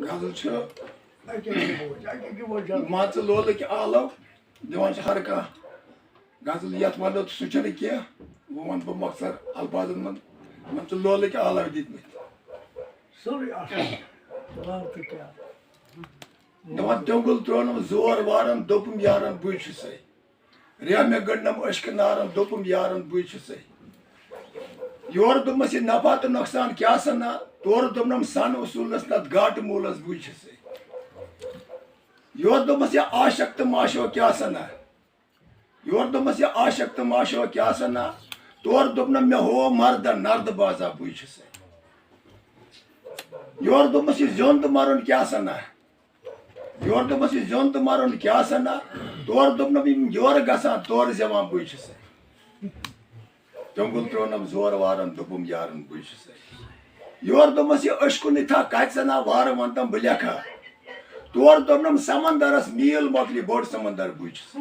غزل ماچ لولک آلو دِوان چھِ ہر کانٛہہ غزل یتھ ونو تہٕ سُہ چھُنہٕ کینٛہہ وۄنۍ ونہٕ بہٕ مۄختصر الفاظن منٛز یِمن چھِ لولٕکۍ آلو دِتمٕتۍ دپان تیوٚنگُل ترٛوونم زور وارن دوٚپُم یارن بٕے چھُسَے رٮ۪ح مےٚ گٔنڈنم ٲشکہٕ نارن دوٚپُم یارن بٕے چھُسَے یورٕ دوٚپمس یہِ نفع تہٕ نۄقصان کیٛاہ سنا تورٕ دوٚپنم سن اصوٗلس نتہٕ گاٹہٕ موٗلس بٕے چھُسَے یورٕ دوٚپمس یہِ عاشق تہٕ معشوق کیٛاہ سنا یورٕ دوٚپمس یہِ عاشق تہٕ معشوق کیٛاہ سنا تورٕ دوٚپنم مےٚ ہو مردن نردٕ بازا بٕے چھُسَے یورٕ دوٚپمس یہِ زیوٚن تہٕ مرُن کیٛاہ سنا یورٕ دوٚپمس یہِ زیوٚن تہٕ مرُن کیٛاہ سنا تورٕ دوٚپنم یِم یورٕ گژھان تورٕ زٮ۪وان بٕے چھُسَے تیوٚنگُل ترٛوونم زور وارن دوٚپُم یارن بٕے چھُسَے یورٕ دوٚپمس یہِ أشکُنٕے تھا کتہِ سنا وارٕ ونتم بہٕ لیکھا تورٕ دوٚپنم سمندرس میٖل مۄکلہِ بوٚڑ سمندر بٕے چھُسَے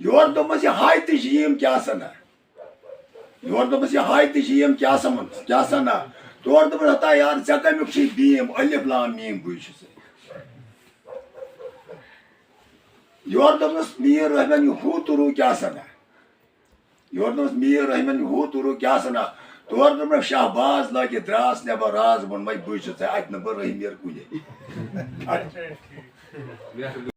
یورٕ دوٚپمس یہِ ہاے تہٕ جیٖم کیٛاہ سنا یورٕ دوٚپمس یہِ ہاے تہٕ جیٖم کیٛاہ سنا تورٕ دوٚپمس ہتا یار ژےٚ کمیُک چھُے بیٖم الف لام میٖم بٕے چھُسَے یورٕ دوٚپنس میٖر رحمن یہِ ہوٗ تہٕ روٗ کیٛاہ سنا یورٕ دوٚپمس میٖر رحمن یہِ ہوٗ تہٕ روٗ کیٛاہ سنا تورٕ دوٚپنم شاہباز لٲگِتھ دراس نٮ۪بر راز ووٚنمے بٕے چھُسَے اتہِ نہٕ بہٕ رٔحۍ میر کُنے